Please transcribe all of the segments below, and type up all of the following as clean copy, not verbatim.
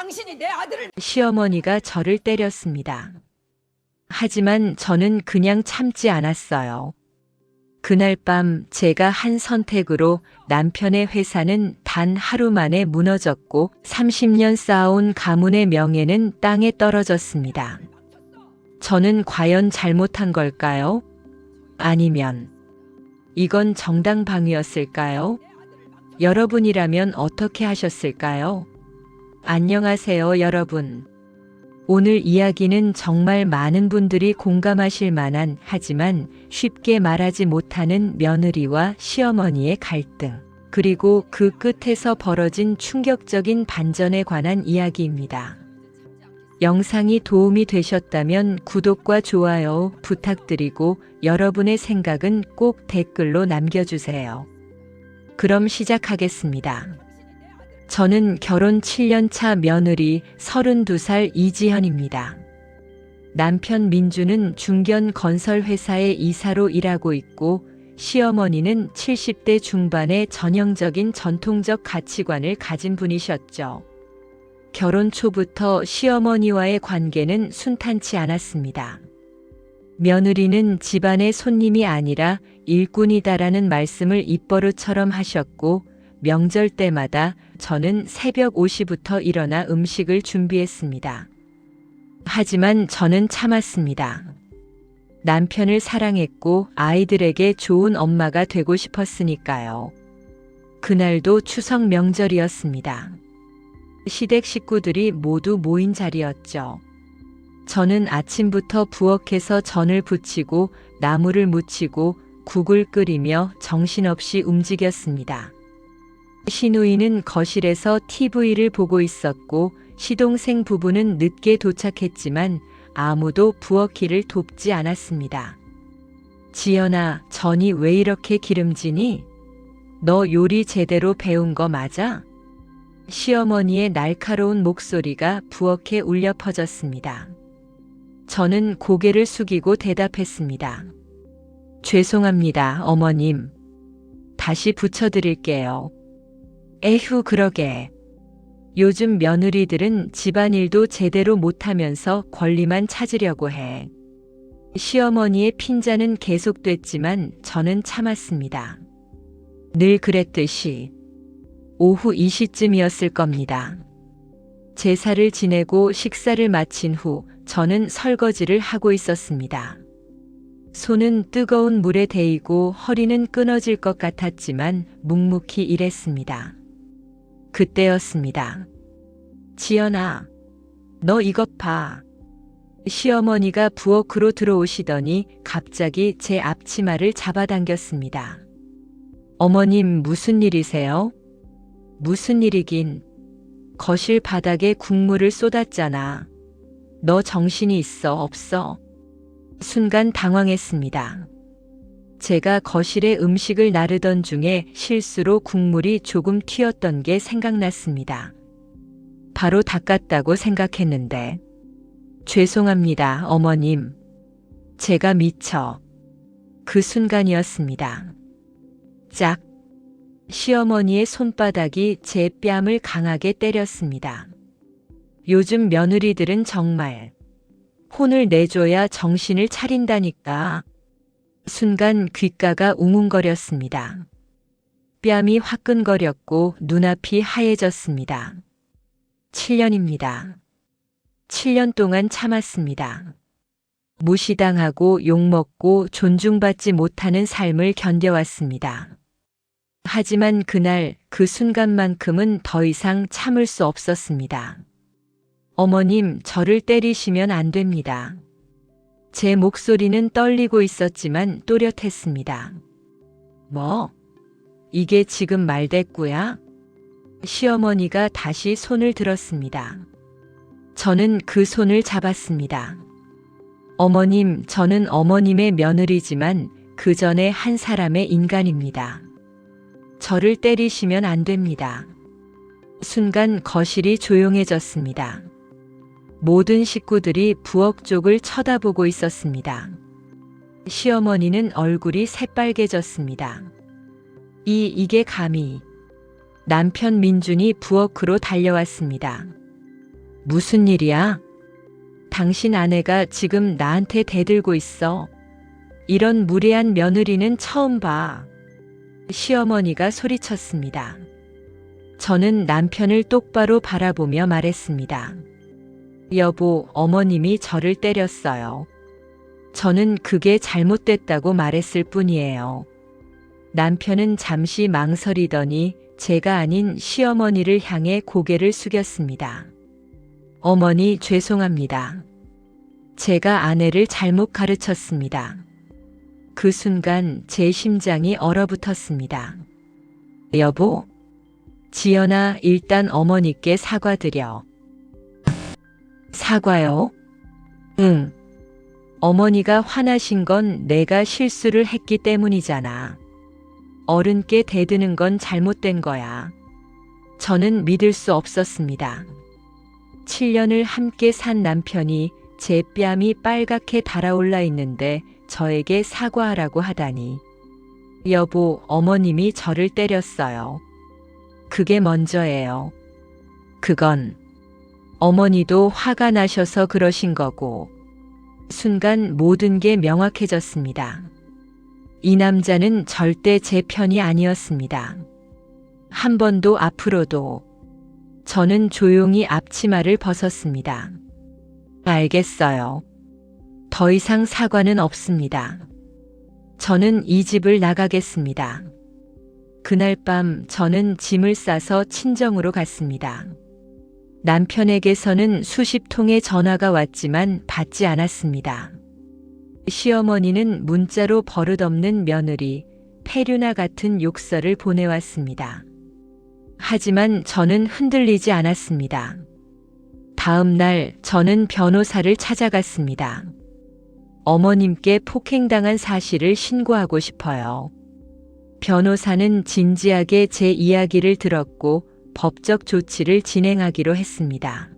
당신이 내 아들을 시어머니가 저를 때렸습니다. 하지만 저는 그냥 참지 않았어요. 그날 밤 제가 한 선택으로 남편의 회사는 단 하루 만에 무너졌고 30년 쌓아온 가문의 명예는 땅에 떨어졌습니다. 저는 과연 잘못한 걸까요? 아니면 이건 정당방위였을까요? 여러분이라면 어떻게 하셨을까요? 안녕하세요, 여러분. 오늘 이야기는 정말 많은 분들이 공감하실 만한 하지만 쉽게 말하지 못하는 며느리와 시어머니의 갈등, 그리고 그 끝에서 벌어진 충격적인 반전에 관한 이야기입니다. 영상이 도움이 되셨다면 구독과 좋아요 부탁드리고 여러분의 생각은 꼭 댓글로 남겨주세요. 그럼 시작하겠습니다. 저는 결혼 7년 차 며느리 32살 이지현입니다. 남편 민주는 중견 건설회사의 이사로 일하고 있고 시어머니는 70대 중반의 전형적인 전통적 가치관을 가진 분이셨죠. 결혼 초부터 시어머니와의 관계는 순탄치 않았습니다. 며느리는 집안의 손님이 아니라 일꾼이다라는 말씀을 입버릇처럼 하셨고 명절 때마다 저는 새벽 5시부터 일어나 음식을 준비했습니다. 하지만 저는 참았습니다. 남편을 사랑했고 아이들에게 좋은 엄마가 되고 싶었으니까요. 그날도 추석 명절이었습니다. 시댁 식구들이 모두 모인 자리였죠. 저는 아침부터 부엌에서 전을 부치고 나물을 무치고 국을 끓이며 정신없이 움직였습니다. 시누이는 거실에서 TV를 보고 있었고 시동생 부부는 늦게 도착했지만 아무도 부엌 일을 돕지 않았습니다. 지연아, 전이 왜 이렇게 기름지니? 너 요리 제대로 배운 거 맞아? 시어머니의 날카로운 목소리가 부엌에 울려 퍼졌습니다. 저는 고개를 숙이고 대답했습니다. 죄송합니다, 어머님. 다시 부쳐드릴게요. 에휴, 그러게. 요즘 며느리들은 집안일도 제대로 못하면서 권리만 찾으려고 해. 시어머니의 핀잔은 계속됐지만 저는 참았습니다. 늘 그랬듯이 오후 2시쯤이었을 겁니다. 제사를 지내고 식사를 마친 후 저는 설거지를 하고 있었습니다. 손은 뜨거운 물에 데이고 허리는 끊어질 것 같았지만 묵묵히 일했습니다. 그때였습니다. 지연아, 너 이것 봐. 시어머니가 부엌으로 들어오시더니 갑자기 제 앞치마를 잡아당겼습니다. 어머님, 무슨 일이세요? 무슨 일이긴. 거실 바닥에 국물을 쏟았잖아. 너 정신이 있어, 없어? 순간 당황했습니다. 제가 거실에 음식을 나르던 중에 실수로 국물이 조금 튀었던 게 생각났습니다. 바로 닦았다고 생각했는데. 죄송합니다, 어머님. 제가 미쳐. 그 순간이었습니다. 짝. 시어머니의 손바닥이 제 뺨을 강하게 때렸습니다. 요즘 며느리들은 정말 혼을 내줘야 정신을 차린다니까. 순간 귓가가 웅웅거렸습니다. 뺨이 화끈거렸고 눈앞이 하얘졌습니다. 7년입니다. 7년 동안 참았습니다. 무시당하고 욕먹고 존중받지 못하는 삶을 견뎌왔습니다. 하지만 그날 그 순간만큼은 더 이상 참을 수 없었습니다. 어머님, 저를 때리시면 안 됩니다. 제 목소리는 떨리고 있었지만 또렷했습니다. 뭐? 이게 지금 말대꾸야? 시어머니가 다시 손을 들었습니다. 저는 그 손을 잡았습니다. 어머님, 저는 어머님의 며느리지만 그 전에 한 사람의 인간입니다. 저를 때리시면 안 됩니다. 순간 거실이 조용해졌습니다. 모든 식구들이 부엌 쪽을 쳐다보고 있었습니다. 시어머니는 얼굴이 새빨개졌습니다. 이게 감히. 남편 민준이 부엌으로 달려왔습니다. 무슨 일이야? 당신 아내가 지금 나한테 대들고 있어. 이런 무례한 며느리는 처음 봐. 시어머니가 소리쳤습니다. 저는 남편을 똑바로 바라보며 말했습니다. 여보, 어머님이 저를 때렸어요. 저는 그게 잘못됐다고 말했을 뿐이에요. 남편은 잠시 망설이더니 제가 아닌 시어머니를 향해 고개를 숙였습니다. 어머니, 죄송합니다. 제가 아내를 잘못 가르쳤습니다. 그 순간 제 심장이 얼어붙었습니다. 여보, 지연아, 일단 어머니께 사과드려. 사과요? 응. 어머니가 화나신 건 내가 실수를 했기 때문이잖아. 어른께 대드는 건 잘못된 거야. 저는 믿을 수 없었습니다. 7년을 함께 산 남편이 제 뺨이 빨갛게 달아올라 있는데 저에게 사과하라고 하다니. 여보, 어머님이 저를 때렸어요. 그게 먼저예요. 그건 어머니도 화가 나셔서 그러신 거고. 순간 모든 게 명확해졌습니다. 이 남자는 절대 제 편이 아니었습니다. 한 번도 앞으로도. 저는 조용히 앞치마를 벗었습니다. 알겠어요. 더 이상 사과는 없습니다. 저는 이 집을 나가겠습니다. 그날 밤 저는 짐을 싸서 친정으로 갔습니다. 남편에게서는 수십 통의 전화가 왔지만 받지 않았습니다. 시어머니는 문자로 버릇없는 며느리, 폐류나 같은 욕설을 보내왔습니다. 하지만 저는 흔들리지 않았습니다. 다음 날 저는 변호사를 찾아갔습니다. 어머님께 폭행당한 사실을 신고하고 싶어요. 변호사는 진지하게 제 이야기를 들었고 법적 조치를 진행하기로 했습니다.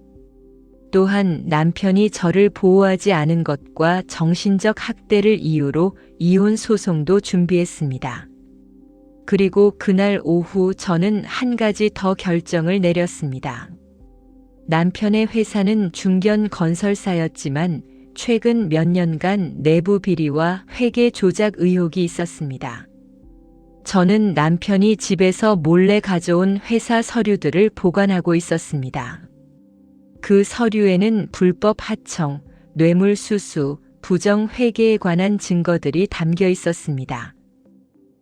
또한 남편이 저를 보호하지 않은 것과 정신적 학대를 이유로 이혼 소송도 준비했습니다. 그리고 그날 오후 저는 한 가지 더 결정을 내렸습니다. 남편의 회사는 중견 건설사였지만 최근 몇 년간 내부 비리와 회계 조작 의혹이 있었습니다. 저는 남편이 집에서 몰래 가져온 회사 서류들을 보관하고 있었습니다. 그 서류에는 불법 하청, 뇌물수수, 부정회계에 관한 증거들이 담겨 있었습니다.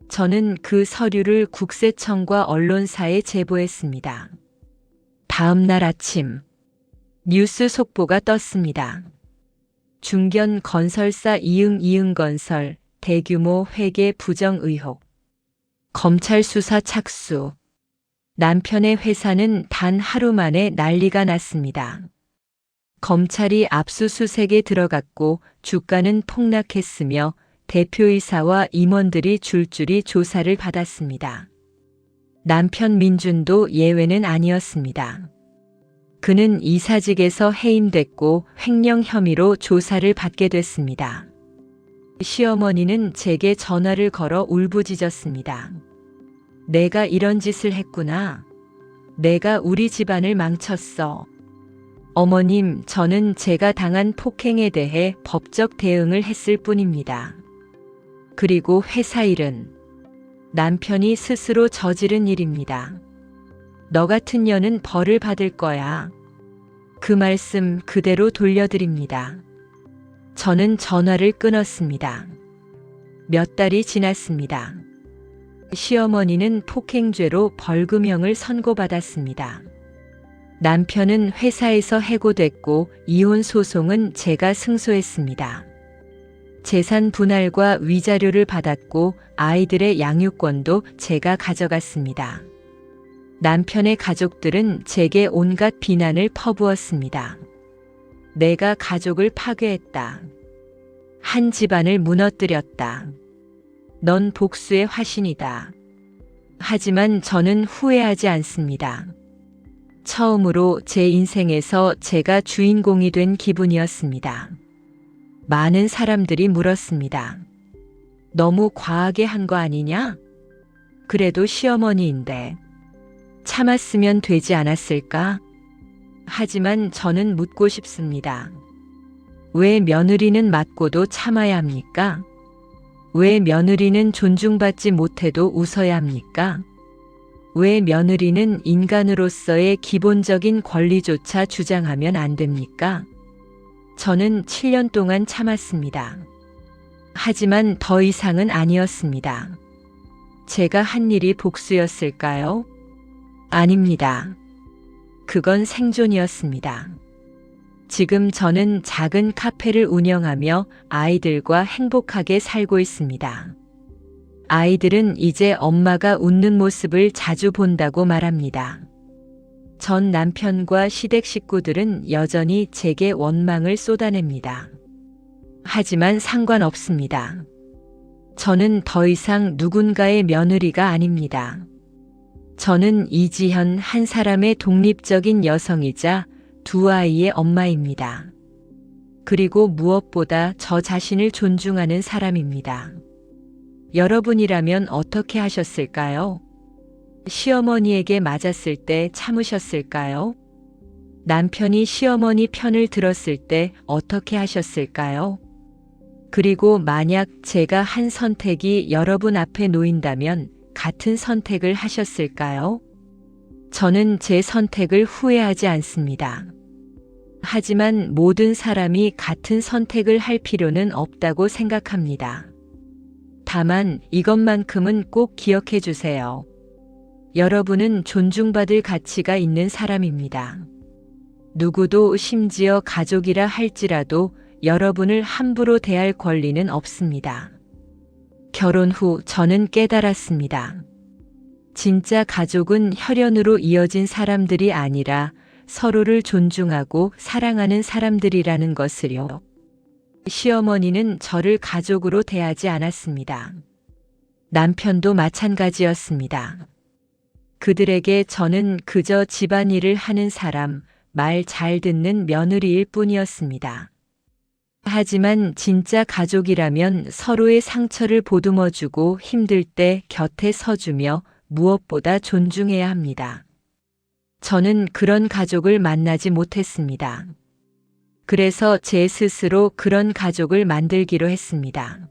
저는 그 서류를 국세청과 언론사에 제보했습니다. 다음 날 아침, 뉴스 속보가 떴습니다. 중견 건설사 이응건설 대규모 회계 부정 의혹. 검찰 수사 착수. 남편의 회사는 단 하루 만에 난리가 났습니다. 검찰이 압수수색에 들어갔고 주가는 폭락했으며 대표이사와 임원들이 줄줄이 조사를 받았습니다. 남편 민준도 예외는 아니었습니다. 그는 이사직에서 해임됐고 횡령 혐의로 조사를 받게 됐습니다. 시어머니는 제게 전화를 걸어 울부짖었습니다. 내가 이런 짓을 했구나. 내가 우리 집안을 망쳤어. 어머님, 저는 제가 당한 폭행에 대해 법적 대응을 했을 뿐입니다. 그리고 회사 일은 남편이 스스로 저지른 일입니다. 너 같은 년은 벌을 받을 거야. 그 말씀 그대로 돌려드립니다. 저는 전화를 끊었습니다. 몇 달이 지났습니다. 시어머니는 폭행죄로 벌금형을 선고받았습니다. 남편은 회사에서 해고됐고 이혼 소송은 제가 승소했습니다. 재산 분할과 위자료를 받았고 아이들의 양육권도 제가 가져갔습니다. 남편의 가족들은 제게 온갖 비난을 퍼부었습니다. 내가 가족을 파괴했다. 한 집안을 무너뜨렸다. 넌 복수의 화신이다. 하지만 저는 후회하지 않습니다. 처음으로 제 인생에서 제가 주인공이 된 기분이었습니다. 많은 사람들이 물었습니다. 너무 과하게 한 거 아니냐? 그래도 시어머니인데 참았으면 되지 않았을까? 하지만 저는 묻고 싶습니다. 왜 며느리는 맞고도 참아야 합니까? 왜 며느리는 존중받지 못해도 웃어야 합니까? 왜 며느리는 인간으로서의 기본적인 권리조차 주장하면 안 됩니까? 저는 7년 동안 참았습니다. 하지만 더 이상은 아니었습니다. 제가 한 일이 복수였을까요? 아닙니다. 그건 생존이었습니다. 지금 저는 작은 카페를 운영하며 아이들과 행복하게 살고 있습니다. 아이들은 이제 엄마가 웃는 모습을 자주 본다고 말합니다. 전 남편과 시댁 식구들은 여전히 제게 원망을 쏟아냅니다. 하지만 상관없습니다. 저는 더 이상 누군가의 며느리가 아닙니다. 저는 이지현 한 사람의 독립적인 여성이자 두 아이의 엄마입니다. 그리고 무엇보다 저 자신을 존중하는 사람입니다. 여러분이라면 어떻게 하셨을까요? 시어머니에게 맞았을 때 참으셨을까요? 남편이 시어머니 편을 들었을 때 어떻게 하셨을까요? 그리고 만약 제가 한 선택이 여러분 앞에 놓인다면 같은 선택을 하셨을까요? 저는 제 선택을 후회하지 않습니다. 하지만 모든 사람이 같은 선택을 할 필요는 없다고 생각합니다. 다만 이것만큼은 꼭 기억해 주세요. 여러분은 존중받을 가치가 있는 사람입니다. 누구도 심지어 가족이라 할지라도 여러분을 함부로 대할 권리는 없습니다. 결혼 후 저는 깨달았습니다. 진짜 가족은 혈연으로 이어진 사람들이 아니라 서로를 존중하고 사랑하는 사람들이라는 것을요. 시어머니는 저를 가족으로 대하지 않았습니다. 남편도 마찬가지였습니다. 그들에게 저는 그저 집안일을 하는 사람, 말 잘 듣는 며느리일 뿐이었습니다. 하지만 진짜 가족이라면 서로의 상처를 보듬어주고 힘들 때 곁에 서주며 무엇보다 존중해야 합니다. 저는 그런 가족을 만나지 못했습니다. 그래서 제 스스로 그런 가족을 만들기로 했습니다.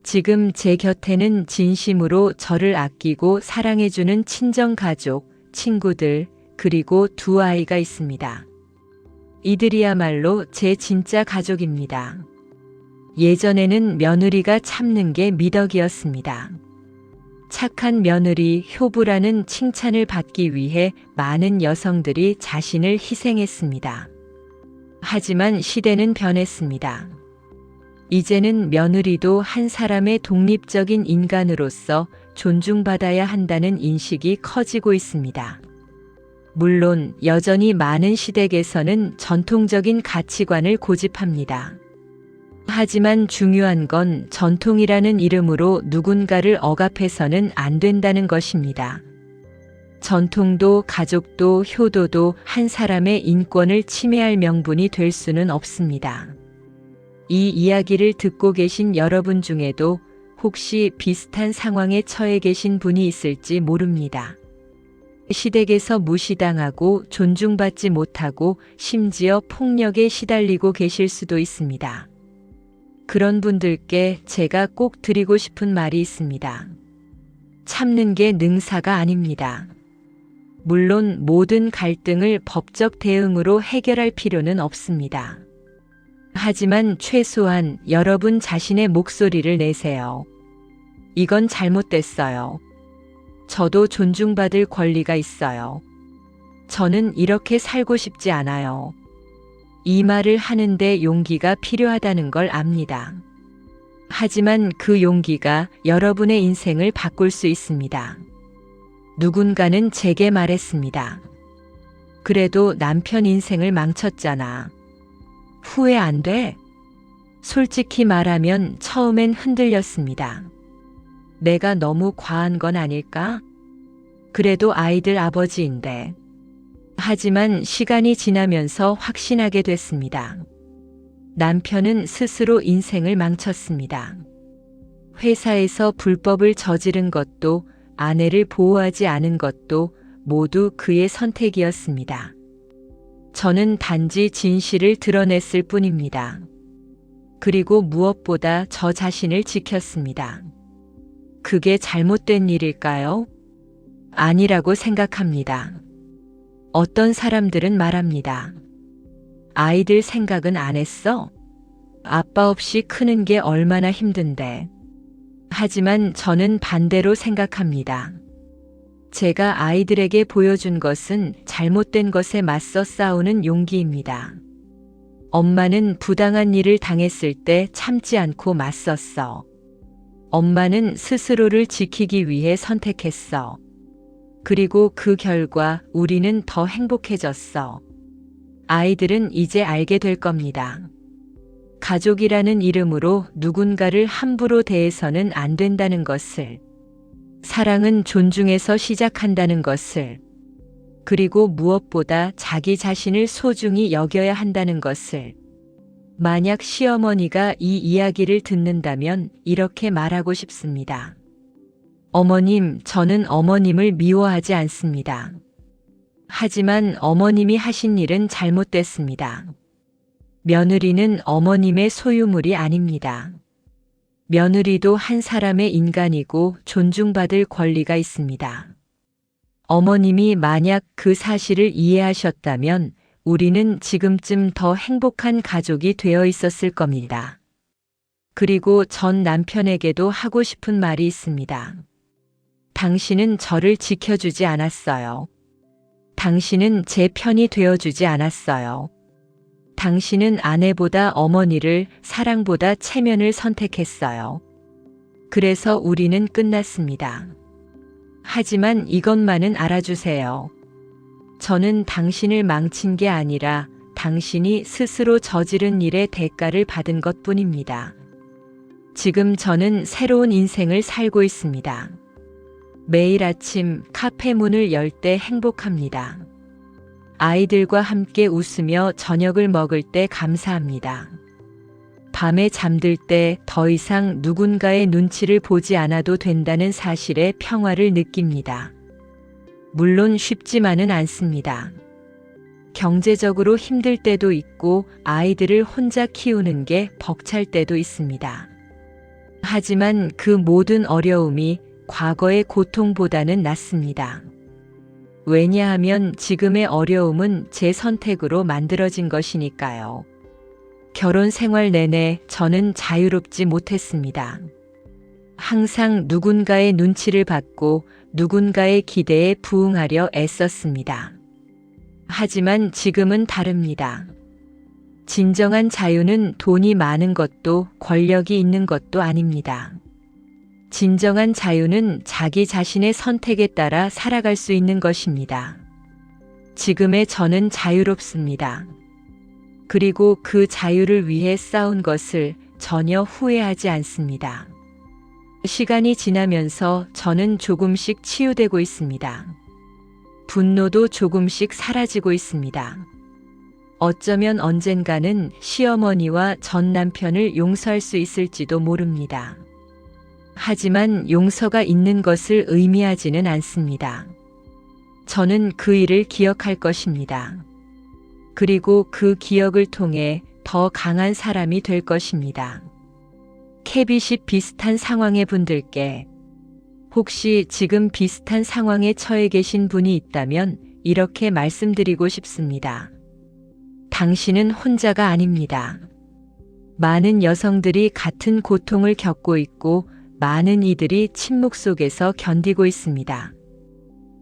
지금 제 곁에는 진심으로 저를 아끼고 사랑해주는 친정가족, 친구들, 그리고 두 아이가 있습니다. 이들이야말로 제 진짜 가족입니다. 예전에는 며느리가 참는 게 미덕이었습니다. 착한 며느리 효부라는 칭찬을 받기 위해 많은 여성들이 자신을 희생했습니다. 하지만 시대는 변했습니다. 이제는 며느리도 한 사람의 독립적인 인간으로서 존중받아야 한다는 인식이 커지고 있습니다. 물론 여전히 많은 시댁에서는 전통적인 가치관을 고집합니다. 하지만 중요한 건 전통이라는 이름으로 누군가를 억압해서는 안 된다는 것입니다. 전통도 가족도 효도도 한 사람의 인권을 침해할 명분이 될 수는 없습니다. 이 이야기를 듣고 계신 여러분 중에도 혹시 비슷한 상황에 처해 계신 분이 있을지 모릅니다. 시댁에서 무시당하고 존중받지 못하고 심지어 폭력에 시달리고 계실 수도 있습니다. 그런 분들께 제가 꼭 드리고 싶은 말이 있습니다. 참는 게 능사가 아닙니다. 물론 모든 갈등을 법적 대응으로 해결할 필요는 없습니다. 하지만 최소한 여러분 자신의 목소리를 내세요. 이건 잘못됐어요. 저도 존중받을 권리가 있어요. 저는 이렇게 살고 싶지 않아요. 이 말을 하는데 용기가 필요하다는 걸 압니다. 하지만 그 용기가 여러분의 인생을 바꿀 수 있습니다. 누군가는 제게 말했습니다. 그래도 남편 인생을 망쳤잖아. 후회 안 돼? 솔직히 말하면 처음엔 흔들렸습니다. 내가 너무 과한 건 아닐까? 그래도 아이들 아버지인데. 하지만 시간이 지나면서 확신하게 됐습니다. 남편은 스스로 인생을 망쳤습니다. 회사에서 불법을 저지른 것도 아내를 보호하지 않은 것도 모두 그의 선택이었습니다. 저는 단지 진실을 드러냈을 뿐입니다. 그리고 무엇보다 저 자신을 지켰습니다. 그게 잘못된 일일까요? 아니라고 생각합니다. 어떤 사람들은 말합니다. 아이들 생각은 안 했어? 아빠 없이 크는 게 얼마나 힘든데. 하지만 저는 반대로 생각합니다. 제가 아이들에게 보여준 것은 잘못된 것에 맞서 싸우는 용기입니다. 엄마는 부당한 일을 당했을 때 참지 않고 맞섰어. 엄마는 스스로를 지키기 위해 선택했어. 그리고 그 결과 우리는 더 행복해졌어. 아이들은 이제 알게 될 겁니다. 가족이라는 이름으로 누군가를 함부로 대해서는 안 된다는 것을, 사랑은 존중에서 시작한다는 것을, 그리고 무엇보다 자기 자신을 소중히 여겨야 한다는 것을. 만약 시어머니가 이 이야기를 듣는다면 이렇게 말하고 싶습니다. 어머님, 저는 어머님을 미워하지 않습니다. 하지만 어머님이 하신 일은 잘못됐습니다. 며느리는 어머님의 소유물이 아닙니다. 며느리도 한 사람의 인간이고 존중받을 권리가 있습니다. 어머님이 만약 그 사실을 이해하셨다면 우리는 지금쯤 더 행복한 가족이 되어 있었을 겁니다. 그리고 전 남편에게도 하고 싶은 말이 있습니다. 당신은 저를 지켜주지 않았어요. 당신은 제 편이 되어주지 않았어요. 당신은 아내보다 어머니를, 사랑보다 체면을 선택했어요. 그래서 우리는 끝났습니다. 하지만 이것만은 알아주세요. 저는 당신을 망친 게 아니라 당신이 스스로 저지른 일의 대가를 받은 것뿐입니다. 지금 저는 새로운 인생을 살고 있습니다. 매일 아침 카페 문을 열 때 행복합니다. 아이들과 함께 웃으며 저녁을 먹을 때 감사합니다. 밤에 잠들 때 더 이상 누군가의 눈치를 보지 않아도 된다는 사실에 평화를 느낍니다. 물론 쉽지만은 않습니다. 경제적으로 힘들 때도 있고 아이들을 혼자 키우는 게 벅찰 때도 있습니다. 하지만 그 모든 어려움이 과거의 고통보다는 낫습니다. 왜냐하면 지금의 어려움은 제 선택으로 만들어진 것이니까요. 결혼 생활 내내 저는 자유롭지 못했습니다. 항상 누군가의 눈치를 받고 누군가의 기대에 부응하려 애썼습니다. 하지만 지금은 다릅니다. 진정한 자유는 돈이 많은 것도 권력이 있는 것도 아닙니다. 진정한 자유는 자기 자신의 선택에 따라 살아갈 수 있는 것입니다. 지금의 저는 자유롭습니다. 그리고 그 자유를 위해 싸운 것을 전혀 후회하지 않습니다. 시간이 지나면서 저는 조금씩 치유되고 있습니다. 분노도 조금씩 사라지고 있습니다. 어쩌면 언젠가는 시어머니와 전 남편을 용서할 수 있을지도 모릅니다. 하지만 용서가 있는 것을 의미하지는 않습니다. 저는 그 일을 기억할 것입니다. 그리고 그 기억을 통해 더 강한 사람이 될 것입니다. 캐빗이 비슷한 상황의 분들께, 혹시 지금 비슷한 상황에 처해 계신 분이 있다면 이렇게 말씀드리고 싶습니다. 당신은 혼자가 아닙니다. 많은 여성들이 같은 고통을 겪고 있고 많은 이들이 침묵 속에서 견디고 있습니다.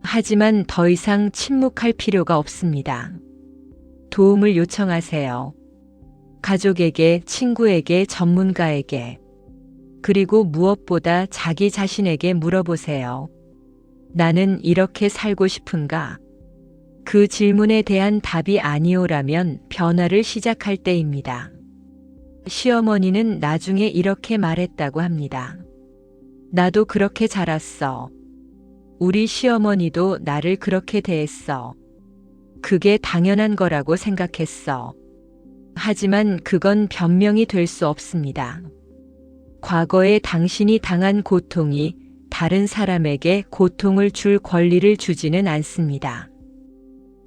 하지만 더 이상 침묵할 필요가 없습니다. 도움을 요청하세요. 가족에게, 친구에게, 전문가에게. 그리고 무엇보다 자기 자신에게 물어보세요. 나는 이렇게 살고 싶은가? 그 질문에 대한 답이 아니오라면 변화를 시작할 때입니다. 시어머니는 나중에 이렇게 말했다고 합니다. 나도 그렇게 자랐어. 우리 시어머니도 나를 그렇게 대했어. 그게 당연한 거라고 생각했어. 하지만 그건 변명이 될 수 없습니다. 과거에 당신이 당한 고통이 다른 사람에게 고통을 줄 권리를 주지는 않습니다.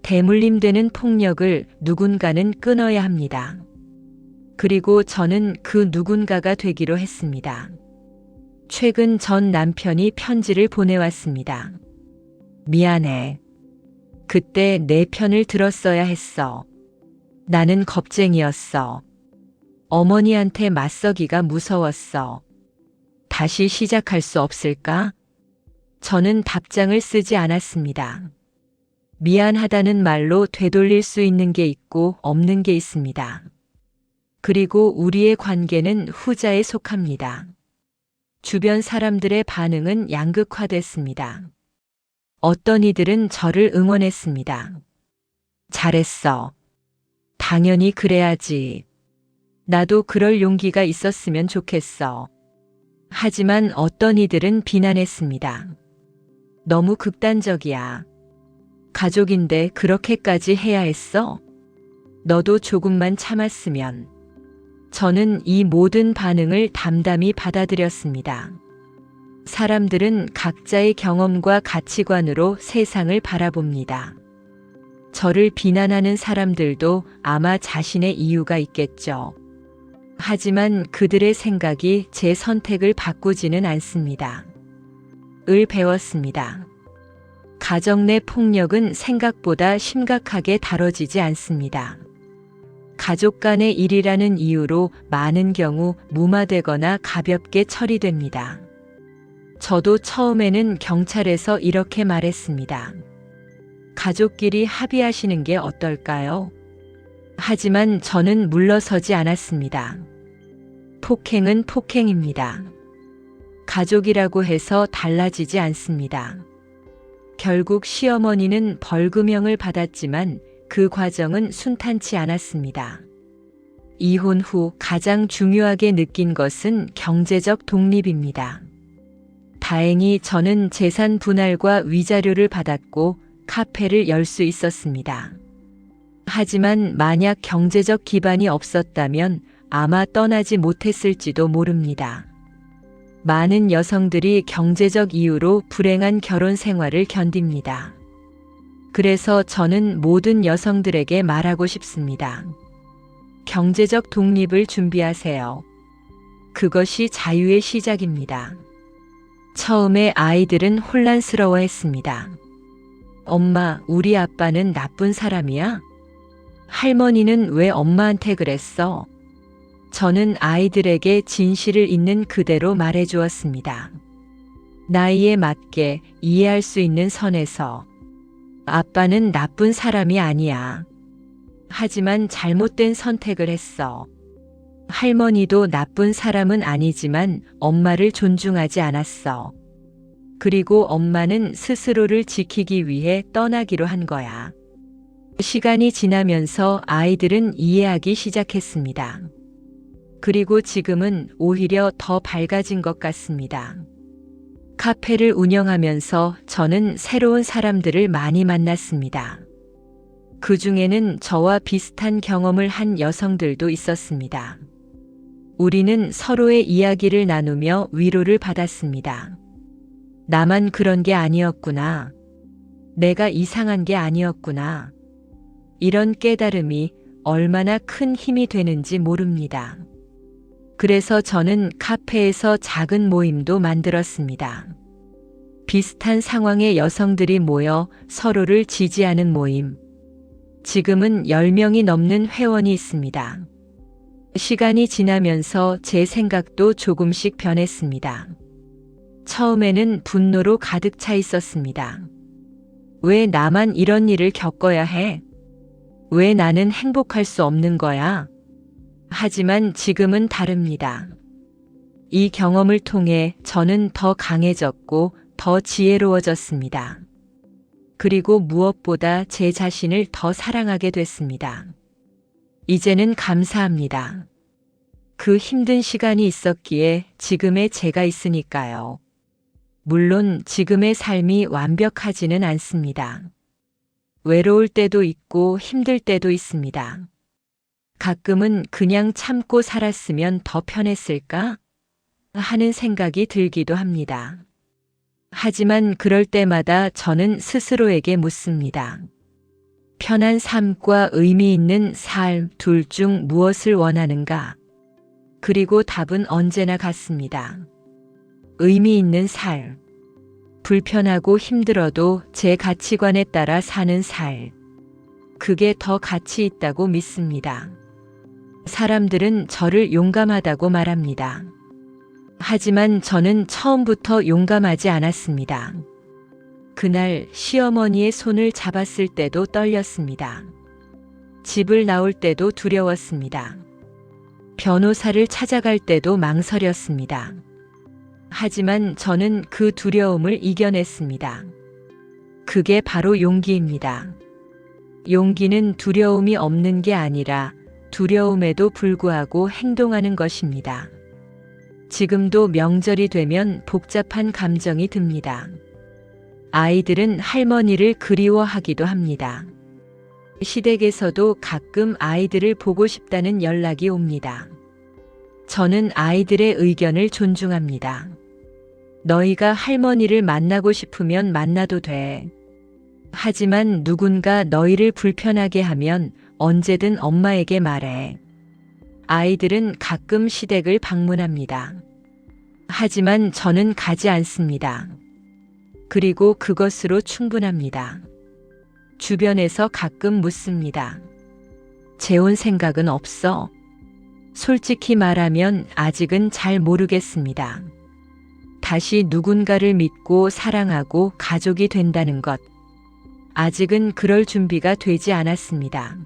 대물림되는 폭력을 누군가는 끊어야 합니다. 그리고 저는 그 누군가가 되기로 했습니다. 최근 전 남편이 편지를 보내왔습니다. 미안해. 그때 내 편을 들었어야 했어. 나는 겁쟁이였어. 어머니한테 맞서기가 무서웠어. 다시 시작할 수 없을까? 저는 답장을 쓰지 않았습니다. 미안하다는 말로 되돌릴 수 있는 게 있고 없는 게 있습니다. 그리고 우리의 관계는 후자에 속합니다. 주변 사람들의 반응은 양극화됐습니다. 어떤 이들은 저를 응원했습니다. 잘했어. 당연히 그래야지. 나도 그럴 용기가 있었으면 좋겠어. 하지만 어떤 이들은 비난했습니다. 너무 극단적이야. 가족인데 그렇게까지 해야 했어? 너도 조금만 참았으면. 저는 이 모든 반응을 담담히 받아들였습니다. 사람들은 각자의 경험과 가치관으로 세상을 바라봅니다. 저를 비난하는 사람들도 아마 자신의 이유가 있겠죠. 하지만 그들의 생각이 제 선택을 바꾸지는 않습니다. 을 배웠습니다. 가정 내 폭력은 생각보다 심각하게 다뤄지지 않습니다. 가족 간의 일이라는 이유로 많은 경우 무마되거나 가볍게 처리됩니다. 저도 처음에는 경찰에서 이렇게 말했습니다. 가족끼리 합의하시는 게 어떨까요? 하지만 저는 물러서지 않았습니다. 폭행은 폭행입니다. 가족이라고 해서 달라지지 않습니다. 결국 시어머니는 벌금형을 받았지만 그 과정은 순탄치 않았습니다. 이혼 후 가장 중요하게 느낀 것은 경제적 독립입니다. 다행히 저는 재산 분할과 위자료를 받았고 카페를 열 수 있었습니다. 하지만 만약 경제적 기반이 없었다면 아마 떠나지 못했을지도 모릅니다. 많은 여성들이 경제적 이유로 불행한 결혼 생활을 견딥니다. 그래서 저는 모든 여성들에게 말하고 싶습니다. 경제적 독립을 준비하세요. 그것이 자유의 시작입니다. 처음에 아이들은 혼란스러워했습니다. 엄마, 우리 아빠는 나쁜 사람이야? 할머니는 왜 엄마한테 그랬어? 저는 아이들에게 진실을 있는 그대로 말해주었습니다. 나이에 맞게 이해할 수 있는 선에서. 아빠는 나쁜 사람이 아니야. 하지만 잘못된 선택을 했어. 할머니도 나쁜 사람은 아니지만 엄마를 존중하지 않았어. 그리고 엄마는 스스로를 지키기 위해 떠나기로 한 거야. 시간이 지나면서 아이들은 이해하기 시작했습니다. 그리고 지금은 오히려 더 밝아진 것 같습니다. 카페를 운영하면서 저는 새로운 사람들을 많이 만났습니다. 그 중에는 저와 비슷한 경험을 한 여성들도 있었습니다. 우리는 서로의 이야기를 나누며 위로를 받았습니다. 나만 그런 게 아니었구나. 내가 이상한 게 아니었구나. 이런 깨달음이 얼마나 큰 힘이 되는지 모릅니다. 그래서 저는 카페에서 작은 모임도 만들었습니다. 비슷한 상황의 여성들이 모여 서로를 지지하는 모임. 지금은 10명이 넘는 회원이 있습니다. 시간이 지나면서 제 생각도 조금씩 변했습니다. 처음에는 분노로 가득 차 있었습니다. 왜 나만 이런 일을 겪어야 해? 왜 나는 행복할 수 없는 거야? 하지만 지금은 다릅니다. 이 경험을 통해 저는 더 강해졌고 더 지혜로워졌습니다. 그리고 무엇보다 제 자신을 더 사랑하게 됐습니다. 이제는 감사합니다. 그 힘든 시간이 있었기에 지금의 제가 있으니까요. 물론 지금의 삶이 완벽하지는 않습니다. 외로울 때도 있고 힘들 때도 있습니다. 가끔은 그냥 참고 살았으면 더 편했을까? 하는 생각이 들기도 합니다. 하지만 그럴 때마다 저는 스스로에게 묻습니다. 편한 삶과 의미 있는 삶 둘 중 무엇을 원하는가? 그리고 답은 언제나 같습니다. 의미 있는 삶. 불편하고 힘들어도 제 가치관에 따라 사는 삶. 그게 더 가치 있다고 믿습니다. 사람들은 저를 용감하다고 말합니다. 하지만 저는 처음부터 용감하지 않았습니다. 그날 시어머니의 손을 잡았을 때도 떨렸습니다. 집을 나올 때도 두려웠습니다. 변호사를 찾아갈 때도 망설였습니다. 하지만 저는 그 두려움을 이겨냈습니다. 그게 바로 용기입니다. 용기는 두려움이 없는 게 아니라 두려움에도 불구하고 행동하는 것입니다. 지금도 명절이 되면 복잡한 감정이 듭니다. 아이들은 할머니를 그리워하기도 합니다. 시댁에서도 가끔 아이들을 보고 싶다는 연락이 옵니다. 저는 아이들의 의견을 존중합니다. 너희가 할머니를 만나고 싶으면 만나도 돼. 하지만 누군가 너희를 불편하게 하면 언제든 엄마에게 말해. 아이들은 가끔 시댁을 방문합니다. 하지만 저는 가지 않습니다. 그리고 그것으로 충분합니다. 주변에서 가끔 묻습니다. 재혼 생각은 없어? 솔직히 말하면 아직은 잘 모르겠습니다. 다시 누군가를 믿고 사랑하고 가족이 된다는 것. 아직은 그럴 준비가 되지 않았습니다.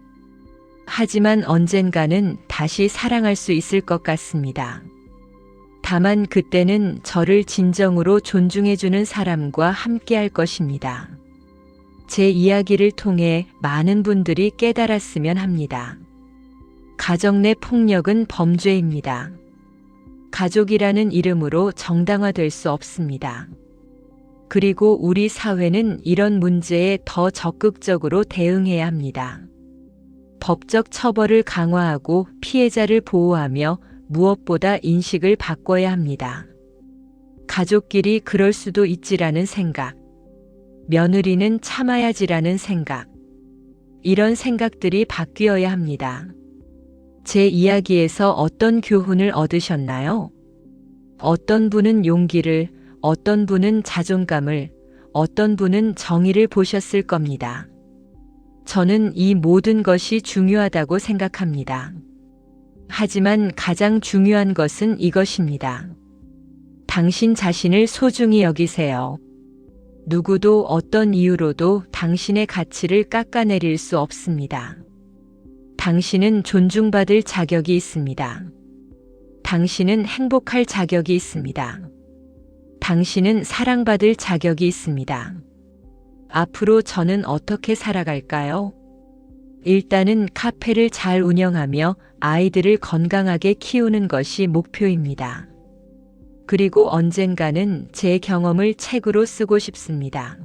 하지만 언젠가는 다시 사랑할 수 있을 것 같습니다. 다만 그때는 저를 진정으로 존중해주는 사람과 함께 할 것입니다. 제 이야기를 통해 많은 분들이 깨달았으면 합니다. 가정 내 폭력은 범죄입니다. 가족이라는 이름으로 정당화될 수 없습니다. 그리고 우리 사회는 이런 문제에 더 적극적으로 대응해야 합니다. 법적 처벌을 강화하고 피해자를 보호하며 무엇보다 인식을 바꿔야 합니다. 가족끼리 그럴 수도 있지라는 생각, 며느리는 참아야지라는 생각, 이런 생각들이 바뀌어야 합니다. 제 이야기에서 어떤 교훈을 얻으셨나요? 어떤 분은 용기를, 어떤 분은 자존감을, 어떤 분은 정의를 보셨을 겁니다. 저는 이 모든 것이 중요하다고 생각합니다. 하지만 가장 중요한 것은 이것입니다. 당신 자신을 소중히 여기세요. 누구도 어떤 이유로도 당신의 가치를 깎아내릴 수 없습니다. 당신은 존중받을 자격이 있습니다. 당신은 행복할 자격이 있습니다. 당신은 사랑받을 자격이 있습니다. 앞으로 저는 어떻게 살아갈까요? 일단은 카페를 잘 운영하며 아이들을 건강하게 키우는 것이 목표입니다. 그리고 언젠가는 제 경험을 책으로 쓰고 싶습니다.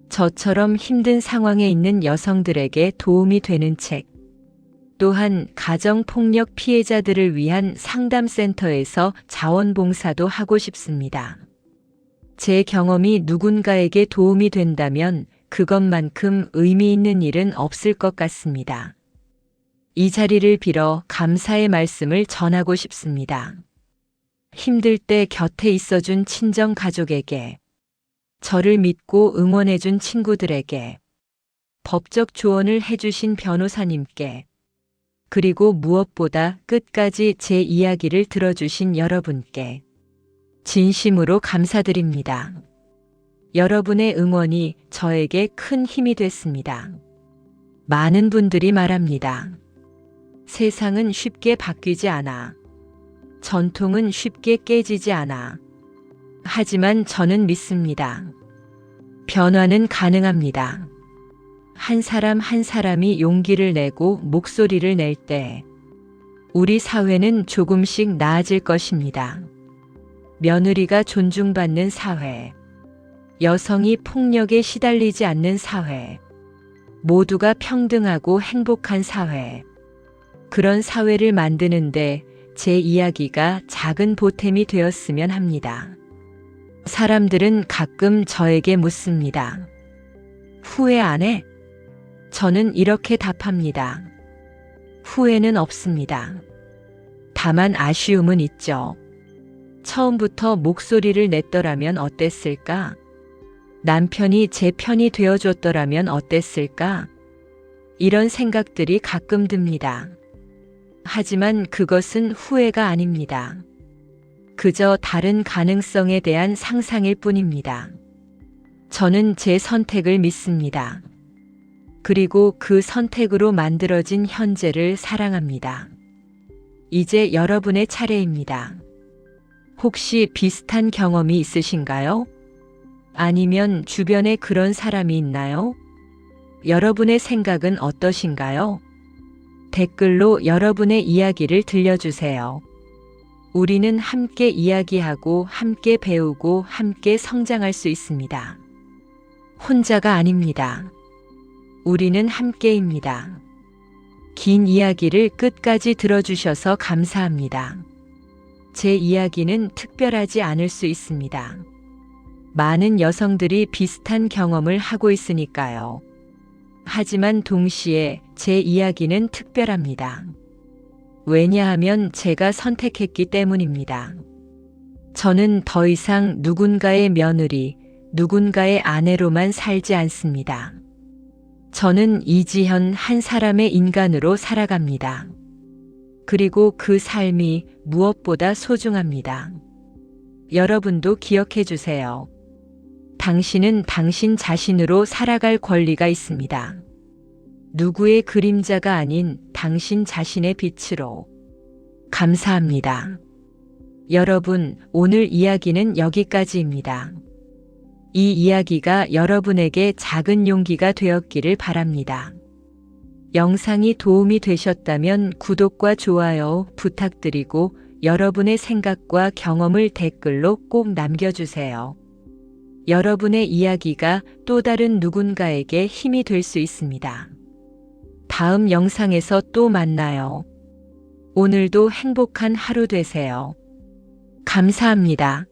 저처럼 힘든 상황에 있는 여성들에게 도움이 되는 책. 또한 가정폭력 피해자들을 위한 상담센터에서 자원봉사도 하고 싶습니다. 제 경험이 누군가에게 도움이 된다면 그것만큼 의미 있는 일은 없을 것 같습니다. 이 자리를 빌어 감사의 말씀을 전하고 싶습니다. 힘들 때 곁에 있어준 친정 가족에게, 저를 믿고 응원해준 친구들에게, 법적 조언을 해주신 변호사님께, 그리고 무엇보다 끝까지 제 이야기를 들어주신 여러분께 진심으로 감사드립니다. 여러분의 응원이 저에게 큰 힘이 됐습니다. 많은 분들이 말합니다. 세상은 쉽게 바뀌지 않아. 전통은 쉽게 깨지지 않아. 하지만 저는 믿습니다. 변화는 가능합니다. 한 사람 한 사람이 용기를 내고 목소리를 낼 때 우리 사회는 조금씩 나아질 것입니다. 며느리가 존중받는 사회, 여성이 폭력에 시달리지 않는 사회, 모두가 평등하고 행복한 사회, 그런 사회를 만드는데 제 이야기가 작은 보탬이 되었으면 합니다. 사람들은 가끔 저에게 묻습니다. 후회 안 해? 저는 이렇게 답합니다. 후회는 없습니다. 다만 아쉬움은 있죠. 처음부터 목소리를 냈더라면 어땠을까? 남편이 제 편이 되어줬더라면 어땠을까? 이런 생각들이 가끔 듭니다. 하지만 그것은 후회가 아닙니다. 그저 다른 가능성에 대한 상상일 뿐입니다. 저는 제 선택을 믿습니다. 그리고 그 선택으로 만들어진 현재를 사랑합니다. 이제 여러분의 차례입니다. 혹시 비슷한 경험이 있으신가요? 아니면 주변에 그런 사람이 있나요? 여러분의 생각은 어떠신가요? 댓글로 여러분의 이야기를 들려주세요. 우리는 함께 이야기하고 함께 배우고 함께 성장할 수 있습니다. 혼자가 아닙니다. 우리는 함께입니다. 긴 이야기를 끝까지 들어주셔서 감사합니다. 제 이야기는 특별하지 않을 수 있습니다. 많은 여성들이 비슷한 경험을 하고 있으니까요. 하지만 동시에 제 이야기는 특별합니다. 왜냐하면 제가 선택했기 때문입니다. 저는 더 이상 누군가의 며느리, 누군가의 아내로만 살지 않습니다. 저는 이지현 한 사람의 인간으로 살아갑니다. 그리고 그 삶이 무엇보다 소중합니다. 여러분도 기억해 주세요. 당신은 당신 자신으로 살아갈 권리가 있습니다. 누구의 그림자가 아닌 당신 자신의 빛으로. 감사합니다. 여러분, 오늘 이야기는 여기까지입니다. 이 이야기가 여러분에게 작은 용기가 되었기를 바랍니다. 영상이 도움이 되셨다면 구독과 좋아요 부탁드리고 여러분의 생각과 경험을 댓글로 꼭 남겨주세요. 여러분의 이야기가 또 다른 누군가에게 힘이 될 수 있습니다. 다음 영상에서 또 만나요. 오늘도 행복한 하루 되세요. 감사합니다.